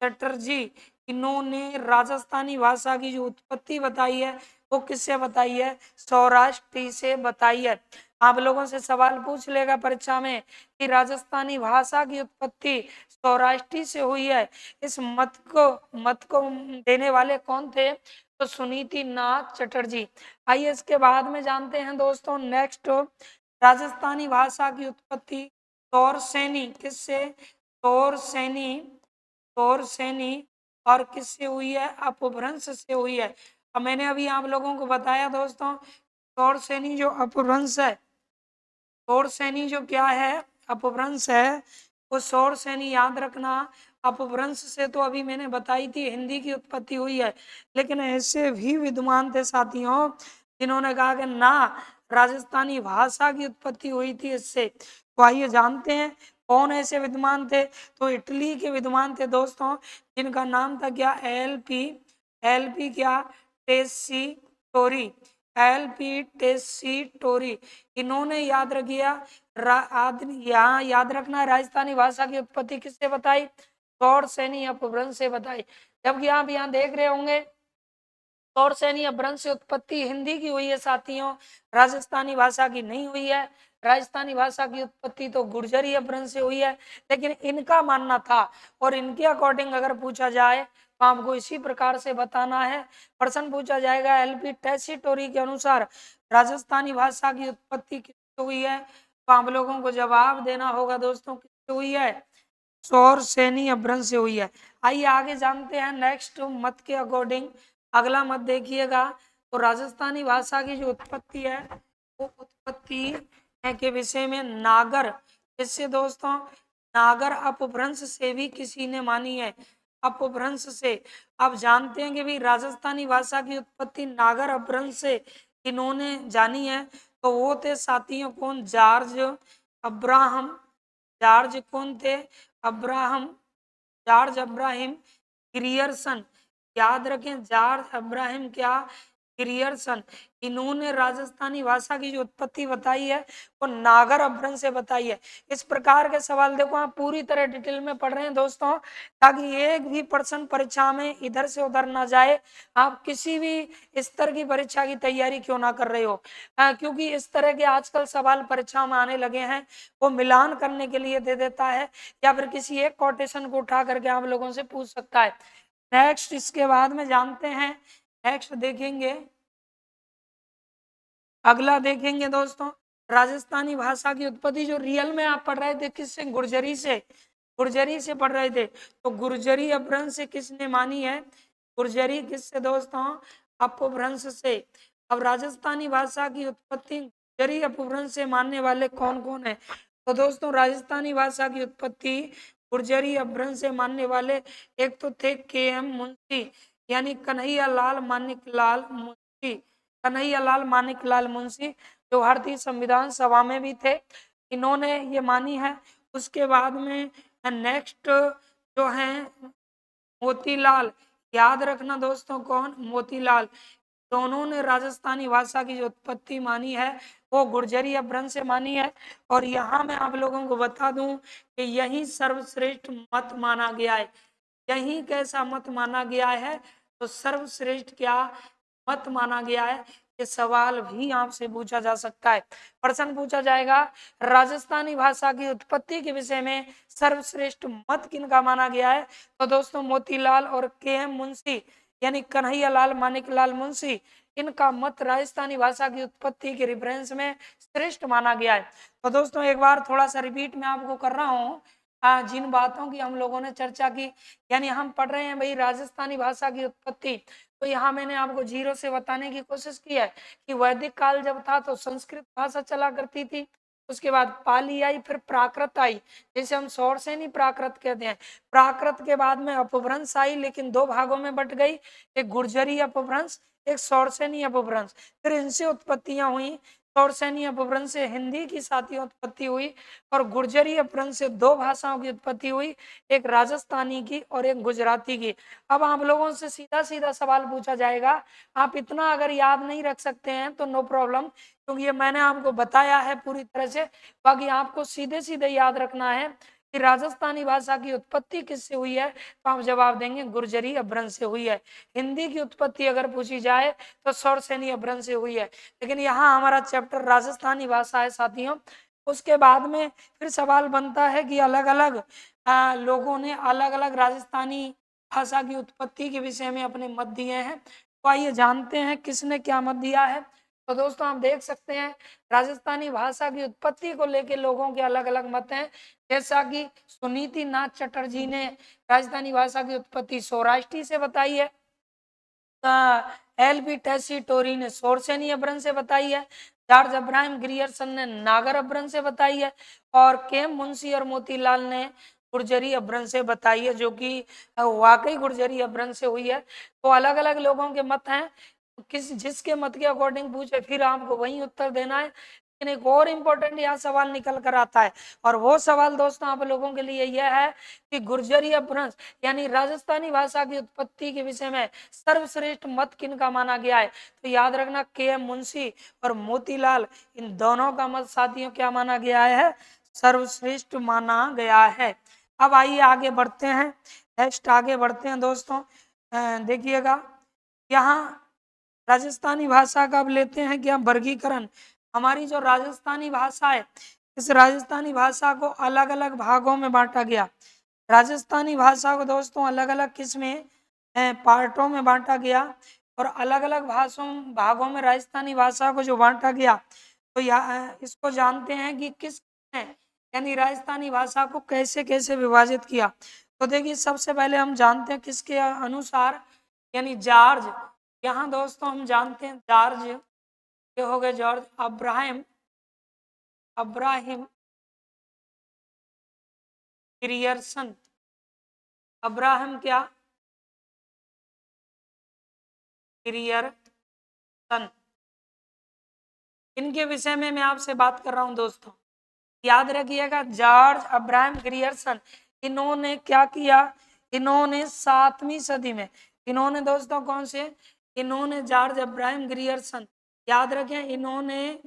चटर्जी इन्होंने राजस्थानी भाषा की जो उत्पत्ति बताई है वो किससे बताई है, सौराष्ट्री से बताई है। आप लोगों से सवाल पूछ लेगा परीक्षा में कि राजस्थानी भाषा की उत्पत्ति सौराष्ट्री से हुई है, इस मत को देने वाले कौन थे, तो सुनीति नाथ चटर्जी। आइए इसके बाद में जानते हैं दोस्तों नेक्स्ट, राजस्थानी भाषा की उत्पत्ति तौरसेनी किससे, तौरसेनी और किससे हुई है, अपभ्रंश से हुई है। अब मैंने अभी आप लोगों को बताया दोस्तों, तौरसेनी जो अपभ्रंश है, तौरसेनी जो क्या है, अपभ्रंश है, वो सौरसेनी याद रखना। अपभ्रंश से तो अभी मैंने बताई थी हिंदी की उत्पत्ति हुई है, लेकिन ऐसे भी विद्वान थे साथियों जिन्होंने कहा कि ना, राजस्थानी भाषा की उत्पत्ति हुई थी इससे। तो आइए जानते हैं कौन ऐसे विद्वान थे। तो इटली के विद्वान थे दोस्तों, जिनका नाम था क्या, एल पी क्या, टेसी टोरी, एल पी टेसी टोरी। इन्होंने याद रखिया, यहाँ याद रखना राजस्थानी भाषा की उत्पत्ति किससे बताई, तौरसेनी अपभ्रंश से बताई। जबकि आप यहाँ देख रहे होंगे तौरसेनी अपभ्रंश से उत्पत्ति हिंदी की हुई है साथियों, राजस्थानी भाषा की नहीं हुई है। राजस्थानी भाषा की उत्पत्ति तो गुर्जरी अपभ्रंश से हुई है। लेकिन इनका मानना था, और इनके अकॉर्डिंग अगर पूछा जाए तो आपको इसी प्रकार से बताना है। प्रश्न पूछा जाएगा एल.पी. टेसीटोरी के अनुसार राजस्थानी भाषा की उत्पत्ति किससे हुई है, तो आप लोगों को जवाब देना होगा दोस्तों किससे हुई है, सौरसेनी अपभ्रंश से हुई है। आइए आगे जानते हैं नेक्स्ट मत के अकॉर्डिंग। अगला मत देखिएगा, तो राजस्थानी भाषा की जो उत्पत्ति है वो उत्पत्ति के विषय में नागर, इससे दोस्तों नागर अपभ्रंश से भी किसी ने मानी है, अपभ्रंश से। आप जानते हैं कि भाई राजस्थानी भाषा की उत्पत्ति नागर अपभ्रंश से इन्होंने जानी है। तो वो थे साथियों कौन, अब्राहम जॉर्ज कौन थे, जॉर्ज अब्राहम ग्रियर्सन। याद रखें जॉर्ज अब्राहम क्या, ग्रियर्सन। इन्होंने राजस्थानी भाषा की जो उत्पत्ति बताई है वो नागर अपभ्रंश से बताई है। इस प्रकार के सवाल देखो आप पूरी तरह डिटेल में पढ़ रहे हैं दोस्तों, ताकि एक भी प्रश्न परीक्षा में इधर से उधर ना जाए। आप किसी भी स्तर की परीक्षा की तैयारी क्यों ना कर रहे हो, क्योंकि इस तरह के आजकल सवाल परीक्षा में आने लगे हैं, वो मिलान करने के लिए दे देता है, या फिर किसी एक कोटेशन को उठा करके आप लोगों से पूछ सकता है। नेक्स्ट इसके बाद में जानते हैं, नेक्स्ट देखेंगे, अगला देखेंगे दोस्तों, राजस्थानी भाषा की उत्पत्ति जो रियल में आप पढ़ रहे थे किससे, गुर्जरी से पढ़ रहे थे। तो गुर्जरी अपभ्रंश से किसने मानी है, गुर्जरी किससे दोस्तों, अपभ्रंश से। अब राजस्थानी भाषा की उत्पत्ति गुर्जरी अपभ्रंश से मानने वाले कौन कौन है, तो दोस्तों राजस्थानी भाषा की उत्पत्ति गुर्जरी अपभ्रंश से मानने वाले एक तो थे के.एम. मुंशी, यानी कन्हैयालाल मानिकलाल मुंशी, जो भारतीय संविधान सभा में भी थे, इन्होंने ये मानी है। उसके बाद में नेक्स्ट जो है मोतीलाल, याद रखना दोस्तों कौन, मोतीलाल। दोनों ने राजस्थानी भाषा की जो उत्पत्ति मानी है वो गुर्जरी अपभ्रंश से मानी है। और यहाँ मैं आप लोगों को बता दूं कि यही सर्वश्रेष्ठ मत माना गया है। यही कैसा मत माना गया है, तो सर्वश्रेष्ठ क्या मत माना गया है, ये सवाल भी आपसे पूछा जा सकता है। प्रश्न पूछा जाएगा राजस्थानी भाषा की उत्पत्ति के विषय में सर्वश्रेष्ठ मत किनका माना गया है, तो दोस्तों मोतीलाल और के.एम. मुंशी यानी कन्हैया लाल मानिकलाल मुंशी, इनका मत राजस्थानी भाषा की उत्पत्ति के रेफरेंस में श्रेष्ठ माना गया है। तो दोस्तों एक बार थोड़ा सा रिपीट मैं आपको कर रहा हूँ जिन बातों की हम लोगों ने चर्चा की, यानी हम पढ़ रहे हैं भाई राजस्थानी भाषा की उत्पत्ति। तो यहाँ मैंने आपको जीरो से बताने की कोशिश की है कि वैदिक काल जब था तो संस्कृत भाषा चला करती थी, उसके बाद पाली आई, फिर प्राकृत आई, जैसे हम शौरसेनी प्राकृत कहते हैं। प्राकृत के बाद में अपभ्रंश आई, लेकिन दो भागों में बट गई, एक गुर्जरी अपभ्रंश, एक शौरसेनी अपभ्रंश। फिर इनसे उत्पत्तियां हुई। शौरसेनी अपभ्रंश से हिंदी की साथी उत्पत्ति हुई और गुर्जरी अपभ्रंश से दो भाषाओं की उत्पत्ति हुई, एक राजस्थानी की और एक गुजराती की। अब आप लोगों से सीधा सीधा सवाल पूछा जाएगा, आप इतना अगर याद नहीं रख सकते हैं तो नो प्रॉब्लम, क्योंकि ये मैंने आपको बताया है पूरी तरह से। बाकी आपको सीधे सीधे याद रखना है कि राजस्थानी भाषा की उत्पत्ति किससे हुई है, तो आप जवाब देंगे गुर्जरी अपभ्रंश से हुई है। हिंदी की उत्पत्ति अगर पूछी जाए तो शौरसेनी अपभ्रंश से हुई है। लेकिन यहाँ हमारा चैप्टर राजस्थानी भाषा है साथियों। उसके बाद में फिर सवाल बनता है कि अलग अलग लोगों ने अलग अलग राजस्थानी भाषा की उत्पत्ति के विषय में अपने मत दिए हैं। तो आइए जानते हैं किसने क्या मत दिया है। तो दोस्तों आप देख सकते हैं राजस्थानी भाषा की उत्पत्ति को लेकर लोगों के अलग अलग मत हैं। जैसा कि सुनीति नाथ चटर्जी ने राजस्थानी भाषा की उत्पत्ति सौराष्ट्री से बताई है, एल बी टेसीटोरी ने शौरसेनी अपभ्रंश से बताई है, जॉर्ज अब्राहम ग्रियर्सन ने नागर अपभ्रंश से बताई है, और के.एम. मुंशी और मोतीलाल ने गुर्जरी अपभ्रंश से बताई है, जो कि वाकई गुर्जरी अपभ्रंश से हुई है। तो अलग अलग लोगों के मत हैं, किस जिसके मत के अकॉर्डिंग पूछे फिर आपको वही उत्तर देना है। लेकिन एक और इम्पोर्टेंट यहाँ सवाल निकल कर आता है, और वो सवाल दोस्तों आप लोगों के लिए यह है कि गुर्जरी अपभ्रंश यानी राजस्थानी भाषा की उत्पत्ति के विषय में सर्वश्रेष्ठ मत किनका माना गया है। तो याद रखना के.एम. मुंशी और मोतीलाल, इन दोनों का मत साथियों क्या माना गया है, सर्वश्रेष्ठ माना गया है। अब आइए आगे बढ़ते हैं, नेक्स्ट आगे बढ़ते हैं दोस्तों। देखिएगा यहाँ राजस्थानी भाषा का अब लेते हैं क्या वर्गीकरण। हमारी जो राजस्थानी भाषा है, इस राजस्थानी भाषा को अलग अलग भागों में बांटा गया। राजस्थानी भाषा को दोस्तों अलग अलग किस्में पार्टों में बांटा गया, और अलग अलग भागों में राजस्थानी भाषा को जो बांटा गया, तो इसको जानते हैं कि किस ने यानी राजस्थानी भाषा को कैसे कैसे विभाजित किया। तो देखिए सबसे पहले हम जानते हैं किसके अनुसार, यानी जॉर्ज, यहाँ दोस्तों हम जानते हैं जॉर्ज, ये हो गए जॉर्ज अब्राहम ग्रियर्सन। अब्राहम क्या ग्रियर्सन, इनके विषय में मैं आपसे बात कर रहा हूं दोस्तों। याद रखिएगा जॉर्ज अब्राहम ग्रियर्सन, इन्होंने क्या किया, इन्होंने 7वीं सदी में, इन्होंने दोस्तों कौन से, इन्होंने जॉर्ज अब्राहम ग्रियर्सन, याद रखें, इन्होंने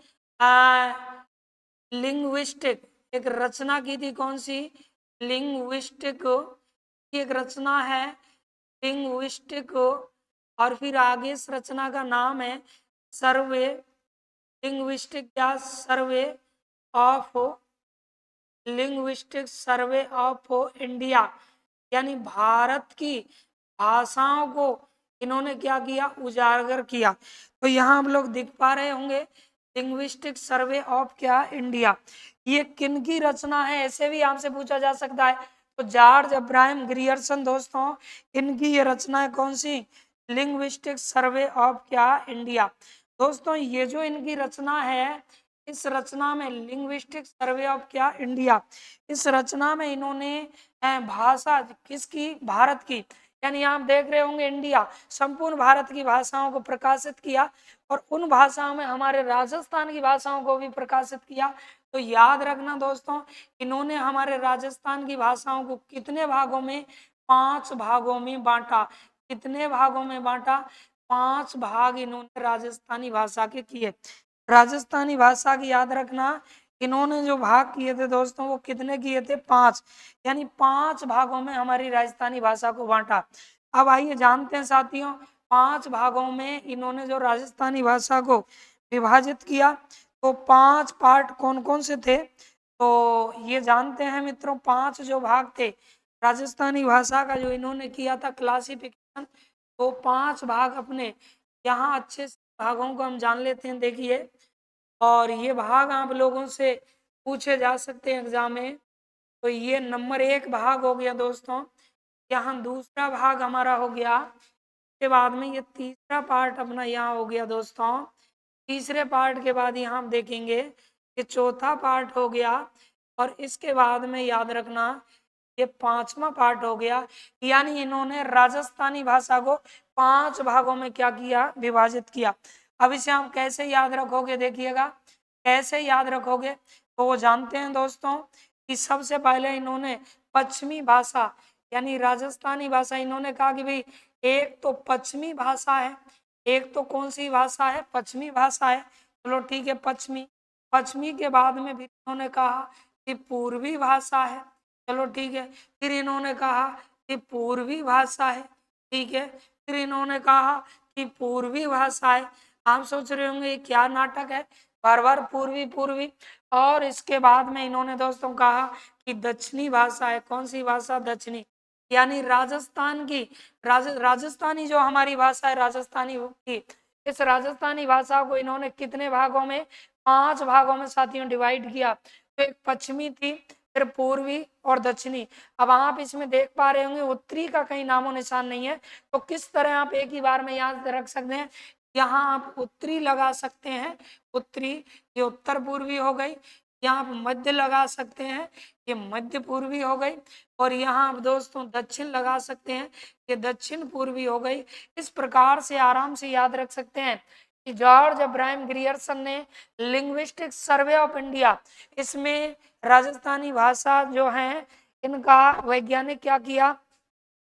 लिंग्विस्टिक एक रचना की थी। कौन सी, लिंग्विस्टिक की एक रचना है, लिंग्विस्टिक। और फिर आगे इस रचना का नाम है सर्वे, लिंग्विस्टिक क्या, survey of, linguistic survey of India, यानी भारत की भाषाओं को इन्होंने क्या किया, उजागर किया। तो यहाँ हम लोग दिख पा रहे होंगे लिंग्विस्टिक सर्वे ऑफ क्या, इंडिया। ये किन की रचना है, ऐसे भी आपसे पूछा जा सकता है। तो जॉर्ज अब्राहम ग्रियर्सन दोस्तों, इनकी ये रचना है कौन सी, लिंग्विस्टिक सर्वे ऑफ क्या, इंडिया। दोस्तों ये जो इनकी रचना है, इस रचना में लिंग्विस्टिक सर्वे ऑफ क्या, इंडिया, इस रचना में इन्होंने भाषा किसकी, भारत की, यानी आप देख रहे होंगे इंडिया, संपूर्ण भारत की भाषाओं को प्रकाशित किया, और उन भाषाओं में हमारे राजस्थान की भाषाओं को भी प्रकाशित किया। तो याद रखना दोस्तों, इन्होंने हमारे राजस्थान की भाषाओं को कितने भागों में, 5 भागों में बांटा। कितने भागों में बांटा, 5 भाग इन्होंने राजस्थानी भाषा के किए। राजस्थानी भाषा की याद रखना, इन्होंने जो भाग किए थे दोस्तों वो कितने किए थे? 5, यानी 5 भागों में हमारी राजस्थानी भाषा को बांटा। अब आइए जानते हैं साथियों, 5 भागों में इन्होंने जो राजस्थानी भाषा को विभाजित किया, तो 5 पार्ट कौन कौन से थे, तो ये जानते हैं मित्रों। 5 जो भाग थे राजस्थानी भाषा का जो इन्होंने किया था क्लासिफिकेशन, तो 5 भाग अपने यहाँ अच्छे से भागों को हम जान लेते हैं। देखिए, और ये भाग आप लोगों से पूछे जा सकते हैं एग्जाम में। तो ये नंबर 1 भाग हो गया दोस्तों, यहाँ दूसरा भाग हमारा हो गया, के बाद में ये तीसरा पार्ट अपना यहाँ हो गया दोस्तों। तीसरे पार्ट के बाद यहाँ हम देखेंगे ये चौथा पार्ट हो गया, और इसके बाद में याद रखना ये 5वां पार्ट हो गया। यानी इन्होंने राजस्थानी भाषा को 5 भागों में क्या किया? विभाजित किया। अब इसे हम कैसे याद रखोगे? देखिएगा कैसे याद रखोगे, तो वो जानते हैं दोस्तों कि सबसे पहले इन्होंने पश्चिमी भाषा यानी राजस्थानी भाषा, इन्होंने कहा कि भाई एक तो पश्चिमी भाषा है, एक तो कौन सी भाषा है? पश्चिमी भाषा है। चलो ठीक है, पश्चिमी। पश्चिमी के बाद में भी इन्होंने कहा कि पूर्वी भाषा है। चलो ठीक है, फिर इन्होंने कहा कि पूर्वी भाषा है। ठीक है, फिर इन्होंने कहा कि पूर्वी भाषा है। आप सोच रहे होंगे ये क्या नाटक है, बार बार पूर्वी पूर्वी। और इसके बाद में इन्होंने दोस्तों कहा कि दक्षिणी भाषा है। कौन सी भाषा? दक्षिणी, यानी राजस्थान की राजस्थानी जो हमारी भाषा है राजस्थानी की, इस राजस्थानी भाषा को इन्होंने कितने भागों में? 5 भागों में साथियों डिवाइड किया। तो एक पश्चिमी थी, फिर पूर्वी और दक्षिणी। अब आप इसमें देख पा रहे होंगे उत्तरी का कहीं नामो निशान नहीं है, तो किस तरह आप एक ही बार में याद रख सकते हैं? यहाँ आप उत्तरी लगा सकते हैं, उत्तरी, ये उत्तर पूर्वी हो गई। यहाँ आप मध्य लगा सकते हैं, ये मध्य पूर्वी हो गई। और यहाँ आप दोस्तों दक्षिण लगा सकते हैं, ये दक्षिण पूर्वी हो गई। इस प्रकार से आराम से याद रख सकते हैं कि जॉर्ज अब्राहम ग्रियर्सन ने लिंग्विस्टिक सर्वे ऑफ इंडिया, इसमें राजस्थानी भाषा जो है इनका वैज्ञानिक क्या किया?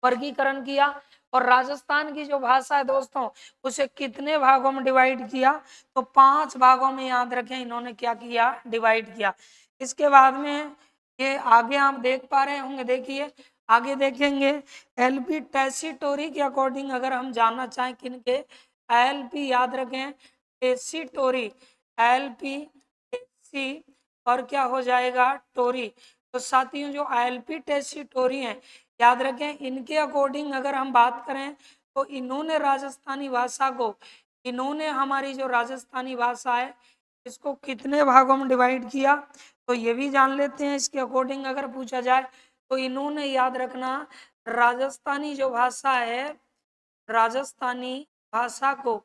वर्गीकरण किया। और राजस्थान की जो भाषा है दोस्तों उसे कितने भागों में डिवाइड किया? तो 5 भागों में याद रखें इन्होंने क्या किया? डिवाइड किया। इसके बाद में ये आगे आप देख पा रहे होंगे, देखिए आगे देखेंगे एलपी टेसीटोरी के अकॉर्डिंग अगर हम जानना चाहें किनके, एलपी याद रखें टेसीटोरी, एलपी टेसी और क्या हो जाएगा? टोरी। तो साथियों जो एलपी टेसीटोरी हैं याद रखें, इनके अकॉर्डिंग अगर हम बात करें तो इन्होंने राजस्थानी भाषा को, इन्होंने हमारी जो राजस्थानी भाषा है इसको कितने भागों में डिवाइड किया? तो ये भी जान लेते हैं इसके अकॉर्डिंग अगर पूछा जाए तो इन्होंने याद रखना राजस्थानी जो भाषा है, राजस्थानी भाषा को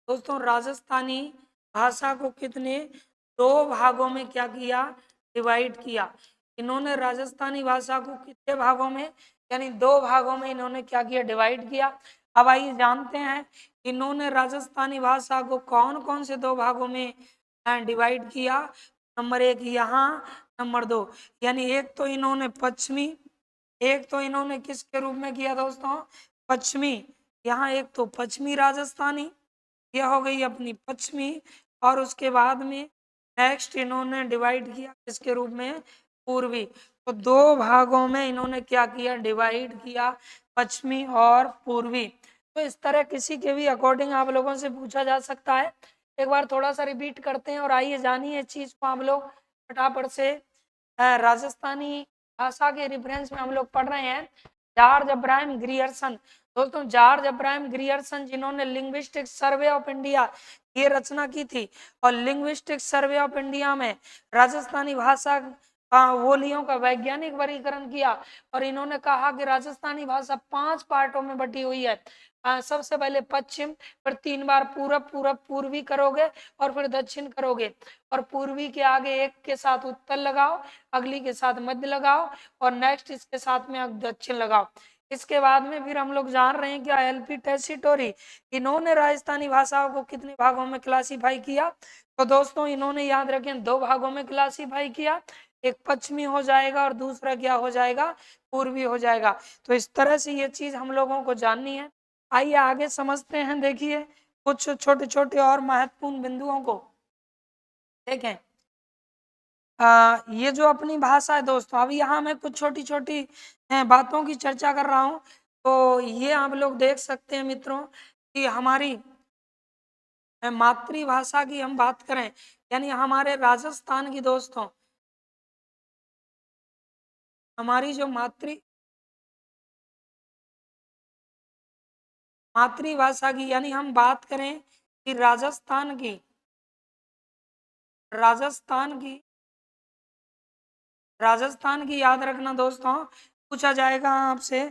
दोस्तों, राजस्थानी भाषा को कितने? 2 भागों में क्या किया? डिवाइड किया। इन्होंने राजस्थानी भाषा को कितने भागों में? यानी 2 भागों में इन्होंने क्या किया? डिवाइड किया। अब आइए जानते हैं इन्होंने राजस्थानी भाषा को कौन कौन से 2 भागों में डिवाइड किया। नंबर 1 यहाँ, नंबर 2 यानी एक तो इन्होंने पश्चिमी, एक तो इन्होंने किसके रूप में किया दोस्तों? पश्चिमी। यहाँ एक तो पश्चिमी राजस्थानी, यह हो गई अपनी पश्चिमी। और उसके बाद में नेक्स्ट इन्होंने डिवाइड किया किसके रूप में? पूर्वी। तो 2 भागों में इन्होंने क्या किया? डिवाइड किया, पश्चिमी और पूर्वी। तो इस तरह किसी के भी अकॉर्डिंग आप लोगों से पूछा जा सकता है। एक बार थोड़ा सा रिपीट करते हैं और आइए जानिए इस चीज को हम लोग फटाफट से। राजस्थानी भाषा के रेफरेंस में हम लोग पढ़ रहे हैं जॉर्ज अब्राहम ग्रियर्सन। दोस्तों जॉर्ज अब्राहम ग्रियर्सन जिन्होंने लिंग्विस्टिक सर्वे ऑफ इंडिया ये रचना की थी, और लिंग्विस्टिक सर्वे ऑफ इंडिया में राजस्थानी भाषा बोलियों का वैज्ञानिक वर्गीकरण किया। और इन्होंने कहा कि राजस्थानी भाषा 5 पार्टों में बटी हुई है। सबसे पहले पश्चिम, फिर 3 बार पूरब, पूरब पूर्वी करोगे और फिर दक्षिण करोगे। और पूर्वी के आगे एक के साथ उत्तर लगाओ, अगली के साथ मध्य लगाओ और नेक्स्ट इसके साथ में दक्षिण लगाओ। इसके बाद में फिर हम लोग जान रहे हैं कि एलपी टेसीटोरी इन्होंने राजस्थानी भाषाओं को कितने भागों में क्लासीफाई किया? तो दोस्तों इन्होंने याद रखें 2 भागों में क्लासीफाई किया, एक पश्चिमी हो जाएगा और दूसरा क्या हो जाएगा? पूर्वी हो जाएगा। तो इस तरह से ये चीज हम लोगों को जाननी है। आइए आगे समझते हैं। देखिए कुछ छोटे छोटे और महत्वपूर्ण बिंदुओं को देखें। ये जो अपनी भाषा है दोस्तों, अभी यहाँ मैं कुछ छोटी छोटी बातों की चर्चा कर रहा हूँ। तो ये आप लोग देख सकते हैं मित्रों कि हमारी मातृभाषा की हम बात करें, यानी हमारे राजस्थान की दोस्तों, हमारी जो मातृभाषा की, यानी हम बात करें कि राजस्थान की राजस्थान की याद रखना दोस्तों, पूछा जाएगा आपसे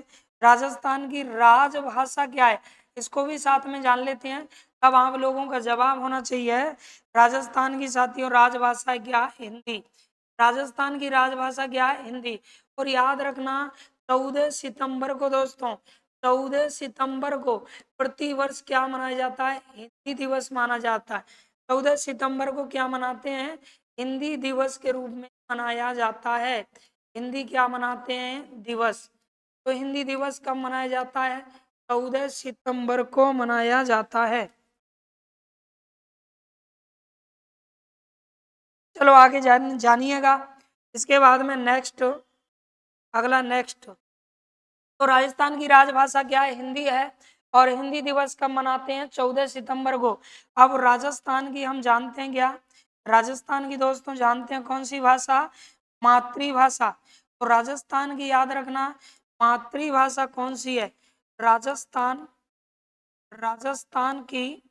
राजस्थान की राजभाषा क्या है, इसको भी साथ में जान लेते हैं, तब आप लोगों का जवाब होना चाहिए। राजस्थान की साथियों राजभाषा क्या? हिंदी। राजस्थान की राजभाषा क्या है? हिंदी। और याद रखना 14 सितंबर को दोस्तों, 14 सितंबर को प्रतिवर्ष क्या मनाया जाता है? हिंदी दिवस माना जाता है। 14 सितंबर को क्या मनाते हैं? हिंदी दिवस के रूप में मनाया जाता है। हिंदी क्या मनाते हैं? दिवस। तो हिंदी दिवस कब मनाया जाता है? 14 सितंबर को मनाया जाता है। चलो आगे जानिएगा। इसके बाद में नेक्स्ट, तो राजस्थान की राजभाषा क्या है? हिंदी है। और हिंदी दिवस कब मनाते हैं? 14 सितंबर को। अब राजस्थान की हम जानते हैं क्या? राजस्थान की दोस्तों जानते हैं कौन सी भाषा? मातृभाषा। तो राजस्थान की याद रखना मातृभाषा कौन सी है? राजस्थान राजस्थान की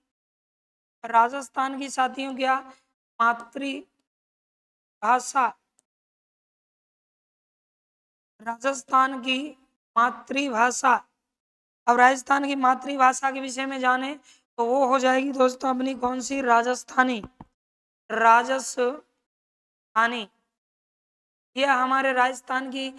राजस्थान की साथियों क्या मातृभाषा? राजस्थान की मातृभाषा। अब राजस्थान की मातृभाषा के विषय में जाने तो वो हो जाएगी दोस्तों अपनी कौन सी? राजस्थानी। राजस्थानी ये हमारे राजस्थान की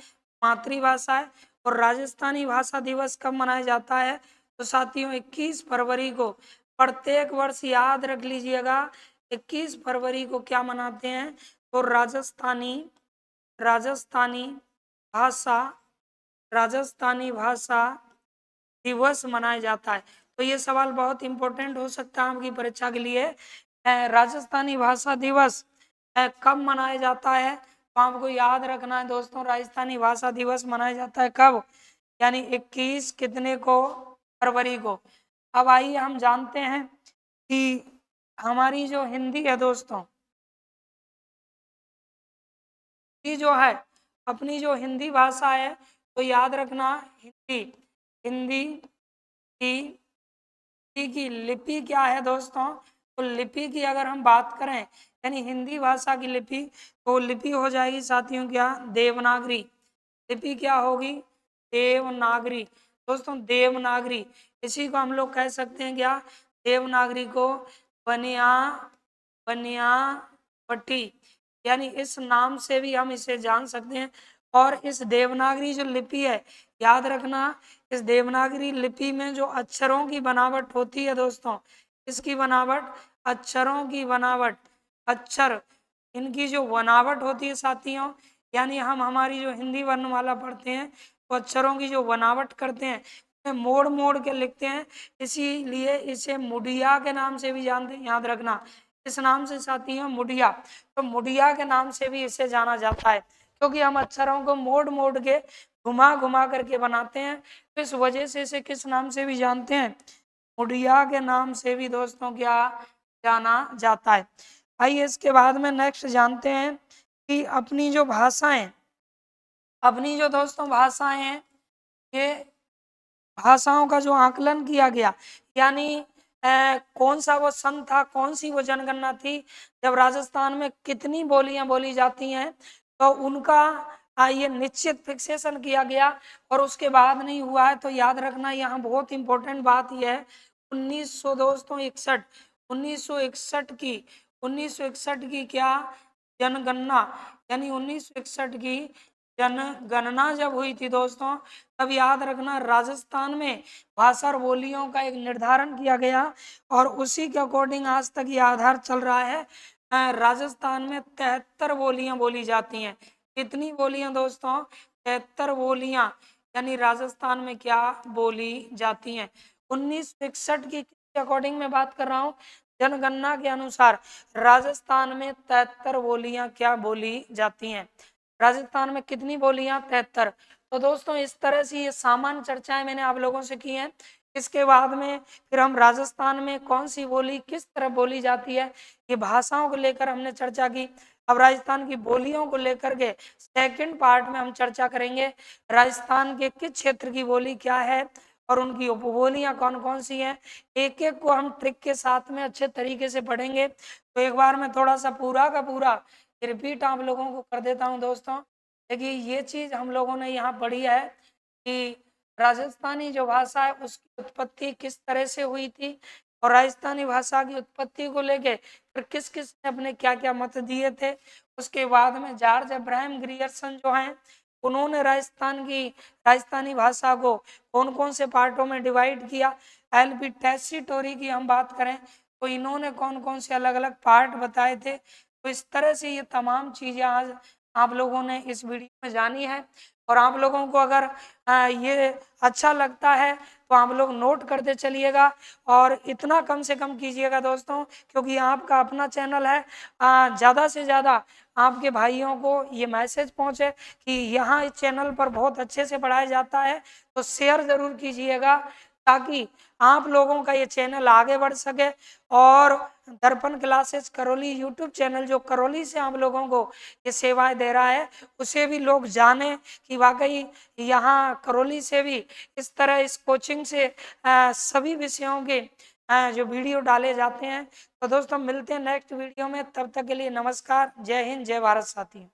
मातृभाषा है। और राजस्थानी भाषा दिवस कब मनाया जाता है? तो साथियों 21 फरवरी को। प्रत्येक वर्ष याद रख लीजिएगा 21 फरवरी को क्या मनाते हैं? तो राजस्थानी भाषा राजस्थानी भाषा दिवस मनाया जाता है। तो ये सवाल बहुत इंपॉर्टेंट हो सकता है आपकी परीक्षा के लिए। राजस्थानी भाषा दिवस कब मनाया जाता है? तो आपको याद रखना है दोस्तों, राजस्थानी भाषा दिवस मनाया जाता है कब? यानी 21 कितने को? फरवरी को। अब आइए हम जानते हैं कि हमारी जो हिंदी है दोस्तों, ये जो है अपनी जो हिंदी भाषा है, तो याद रखना हिंदी हिंदी की की लिपि क्या है दोस्तों? तो लिपि की अगर हम बात करें, यानी हिंदी भाषा की लिपि, तो लिपि हो जाएगी साथियों क्या? देवनागरी। लिपि क्या होगी? देवनागरी। दोस्तों देवनागरी, इसी को हम लोग कह सकते हैं क्या? देवनागरी को बनिया बनियापट्टी, यानी इस नाम से भी हम इसे जान सकते हैं। और इस देवनागरी जो लिपि है, याद रखना इस देवनागरी लिपि में जो अक्षरों की बनावट होती है दोस्तों, इसकी बनावट, अक्षरों की बनावट, अक्षर इनकी जो बनावट होती है साथियों, यानी हम हमारी जो हिंदी वर्णमाला पढ़ते हैं तो अक्षरों की जो बनावट करते हैं मोड़ मोड़ के लिखते हैं, इसीलिए इसे मुडिया के नाम से भी जानते हैं। याद रखना इस नाम से साथियों मुडिया, तो मुडिया के नाम से भी इसे जाना जाता है, क्योंकि हम अक्षरों को मोड़ मोड़ के घुमा घुमा करके बनाते हैं। तो इस वजह से इसे किस नाम से भी जानते हैं? मुडिया के नाम से भी दोस्तों क्या जाना जाता है। आइए इसके बाद में नेक्स्ट जानते हैं कि अपनी जो दोस्तों भाषाएं हैं, ये भाषाओं का जो आकलन किया गया, यानी कौन सा वो सन था, कौन सी वो जनगणना थी जब राजस्थान में कितनी बोलियां बोली जाती हैं, तो उनका ये निश्चित फिक्सेशन किया गया और उसके बाद नहीं हुआ है। तो याद रखना यहाँ बहुत इंपॉर्टेंट बात यह है 1900 दोस्तों 61 1961 की क्या जनगणना, यानी 1961 की जनगणना जब हुई थी दोस्तों, तब याद रखना राजस्थान में भाषा और बोलियों का एक निर्धारण किया गया और उसी के अकॉर्डिंग आज तक ये आधार चल रहा है। राजस्थान में 73 बोलियां बोली जाती हैं। कितनी बोलियां दोस्तों? 73 बोलियां, यानी राजस्थान में क्या बोली जाती हैं। 1961 की किसके अकॉर्डिंग मैं बात कर रहा हूँ, जनगणना के अनुसार राजस्थान में 73 बोलियां क्या बोली जाती हैं। राजस्थान में कितनी बोलियां? 73। तो दोस्तों इस तरह से ये सामान्य चर्चाएं मैंने आप लोगों से की हैं। इसके बाद में फिर हम राजस्थान में कौन सी बोली किस तरह बोली जाती है, ये भाषाओं को लेकर हमने चर्चा की। अब राजस्थान की बोलियों को लेकर के सेकंड पार्ट में हम चर्चा करेंगे, राजस्थान के किस क्षेत्र की बोली क्या है और उनकी उपबोलियां कौन कौन सी हैं। एक एक को हम ट्रिक के साथ में अच्छे तरीके से पढ़ेंगे। तो एक बार मैं थोड़ा सा पूरा का पूरा रिपीट आप लोगों को कर देता हूं दोस्तों। देखिए ये चीज हम लोगों ने यहाँ पढ़ी है कि राजस्थानी जो भाषा है उसकी उत्पत्ति किस तरह से हुई थी, और राजस्थानी भाषा की उत्पत्ति को लेके फिर किस किस ने अपने क्या क्या मत दिए थे। उसके बाद में जॉर्ज अब्राहम ग्रियर्सन जो हैं उन्होंने राजस्थानी भाषा को कौन कौन से पार्टों में डिवाइड किया। एलबी टेसीटोरी की हम बात करें तो इन्होंने कौन कौन से अलग अलग पार्ट बताए थे। तो इस तरह से ये तमाम चीजें आज आप लोगों ने इस वीडियो में जानी है। और आप लोगों को अगर ये अच्छा लगता है तो आप लोग नोट करते चलिएगा और इतना कम से कम कीजिएगा दोस्तों, क्योंकि आपका अपना चैनल है। ज़्यादा से ज़्यादा आपके भाइयों को ये मैसेज पहुंचे कि यहाँ इस चैनल पर बहुत अच्छे से पढ़ाया जाता है, तो शेयर ज़रूर कीजिएगा ताकि आप लोगों का ये चैनल आगे बढ़ सके। और दर्पण क्लासेस करौली यूट्यूब चैनल जो करौली से आप लोगों को ये सेवाएं दे रहा है उसे भी लोग जाने कि वाकई यहाँ करौली से भी इस तरह इस कोचिंग से सभी विषयों के जो वीडियो डाले जाते हैं। तो दोस्तों मिलते हैं नेक्स्ट वीडियो में, तब तक के लिए नमस्कार, जय हिंद, जय भारत साथियों।